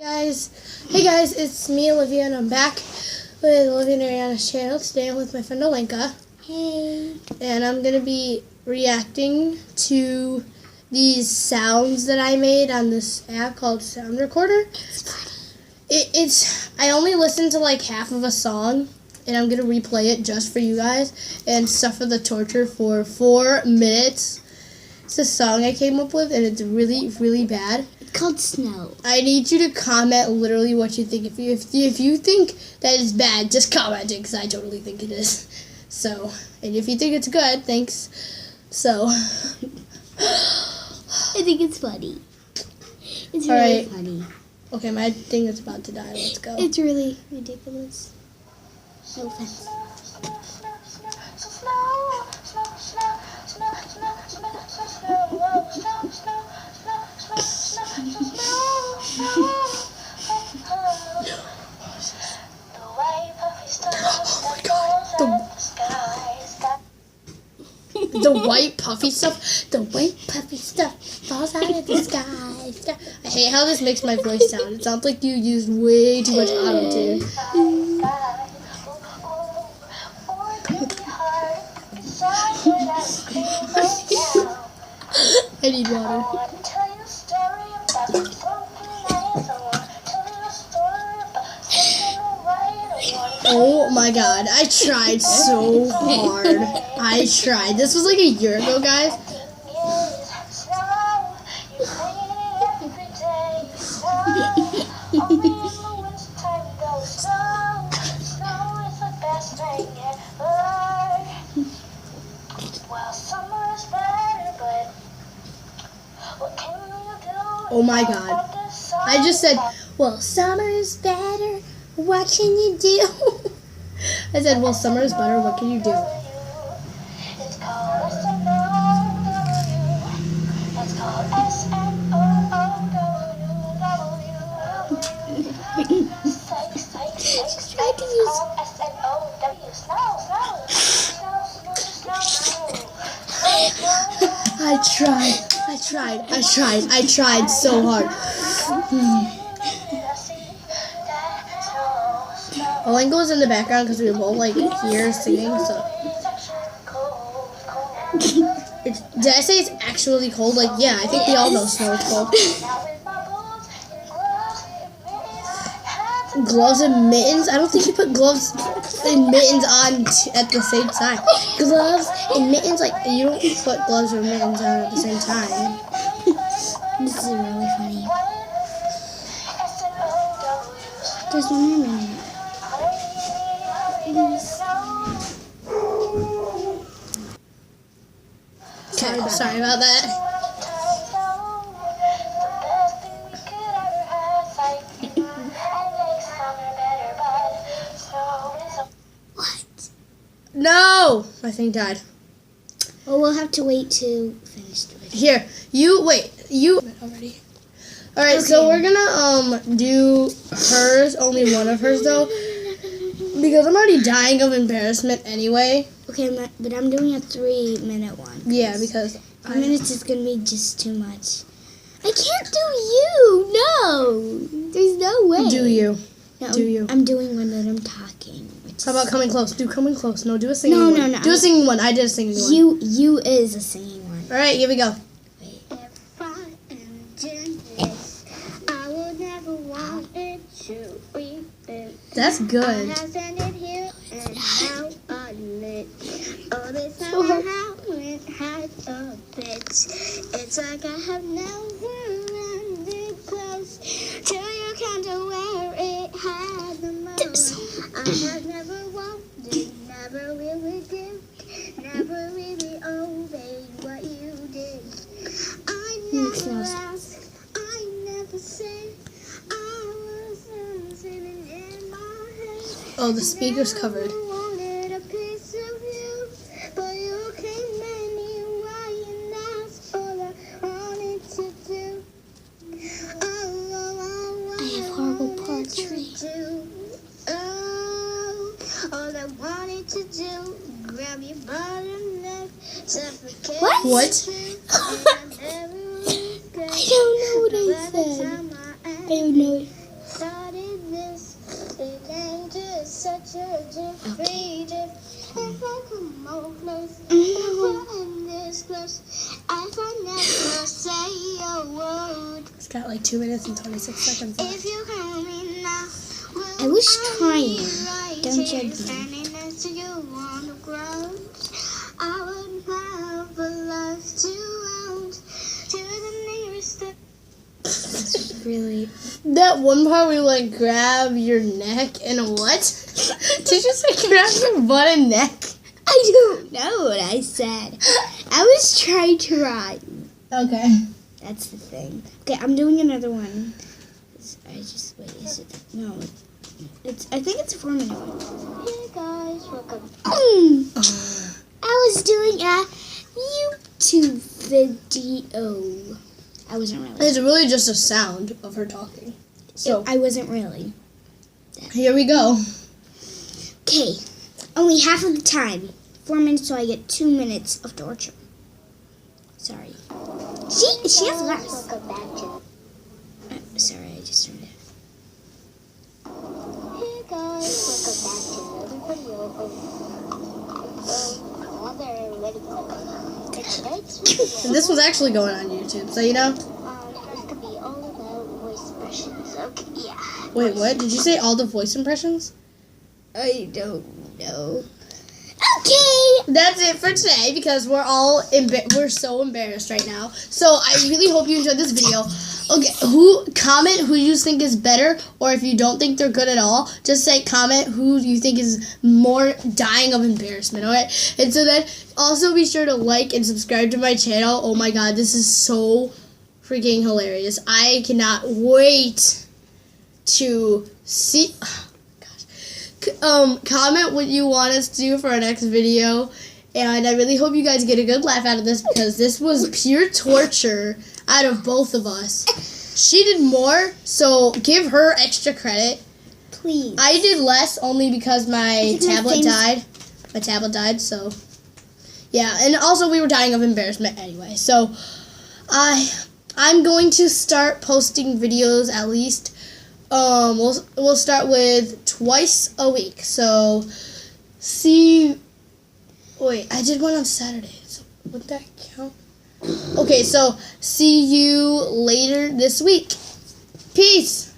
Hey guys, it's me, Olivia, and I'm back with Olivia and Ariana's channel. Today I'm with my friend Olenka. Hey. And I'm going to be reacting to these sounds that I made on this app called Sound Recorder. I only listened to like half of a song, and I'm going to replay it just for you guys and suffer the torture for 4 minutes. It's a song I came up with, and it's really, really bad. It's called Snow. I need you to comment literally what you think. If you think that is bad, just comment it, because I totally think it is. So, and if you think it's good, thanks. So, I think it's funny. It's all really right. funny. Okay, my thing is about to die. Let's go. It's really ridiculous. No offense. Oh my god. The white puffy stuff. The white puffy stuff falls out of the sky. I hate how this makes my voice sound. It sounds like you used way too much auto-tune. I need water. Oh my god, I tried so hard. I tried. This was like a year ago, guys. Oh my god. I just said, well, summer is better. What can you do? I said, well, summer is better. What can you do? I tried so hard. Olenka was in the background because we were both like here singing, so. Did I say it's actually cold? Like, yeah, I think we all know snow is cold. Gloves and mittens? I don't think you put gloves and mittens on at the same time. Gloves and mittens, like, you don't put gloves or mittens on at the same time. This is really funny. There's one more minute. Okay, sorry about that. What? No! My thing died. Well, we'll have to wait to finish the video. Here, you wait. You already. All right, Okay. so we're gonna do hers. Only one of hers though, because I'm already dying of embarrassment anyway. Okay, but I'm doing a 3-minute one. Yeah, because 5 minutes is gonna be just too much. I can't do you. No, there's no way. Do you? No, Do you? I'm doing one that I'm talking. How about coming close? Do coming close. No, do a singing one. No. Do a singing one. I did a singing one. You is a singing one. All right, here we go. If I am generous, I would never want it to be this. That's I good. have standing here and now admit, oh, this time how it had a bitch. It's like I have never landed close till you come to where it had the most. I have never wanted, never really did, never really obeyed what you did. I never asked, I never said, I was sitting in my head. Oh, the speaker's covered. Never wanted a piece of you, but you came anyway, and that's all I wanted to do. I have horrible poetry. All I wanted to do, grab your bottom lip, suffocate. What? I don't know what I said. I don't know. started this. It ain't just such a free drift. If I come more close, if I'm this close, if I never say a word. It's got like 2 minutes and 26 seconds left. If you call me now, I was trying. right Don't here, judge me. standing next to you on the ground. I would have a life to round to the nearest. Really? That one part where you like grab your neck and what? Did you say grab your butt and neck? I don't know what I said. I was trying to rhyme. Okay. That's the thing. Okay, I'm doing another one. Wait, is it? No. I think it's a 4-minute one. Hey guys, welcome. I was doing a YouTube video. I wasn't really. It's really just a sound of her talking. So I wasn't really. here we go. Okay, only half of the time. 4 minutes, so I get 2 minutes of torture. Sorry. She has less. Welcome back to. Sorry, I just started. Hey guys, welcome back to another video of another video. Tonight's video. And this was actually going on YouTube, so you know. It's going to be all about voice impressions. Okay, yeah. Wait, what? Did you say all the voice impressions? I don't know. Okay. That's it for today because we're all we're so embarrassed right now. So I really hope you enjoyed this video. Okay, comment who you think is better, or if you don't think they're good at all, just say comment who you think is more dying of embarrassment. All right, and so then also be sure to like and subscribe to my channel. Oh my God, this is so freaking hilarious! I cannot wait to see. Comment what you want us to do for our next video, and I really hope you guys get a good laugh out of this because this was pure torture out of both of us. She did more, so give her extra credit. Please. I did less only because my tablet died. My tablet died, so yeah, and also we were dying of embarrassment anyway. So I'm going to start posting videos at least. We'll start with twice a week. So, wait, I did one on Saturday. So would that count? Okay, so see you later this week. Peace.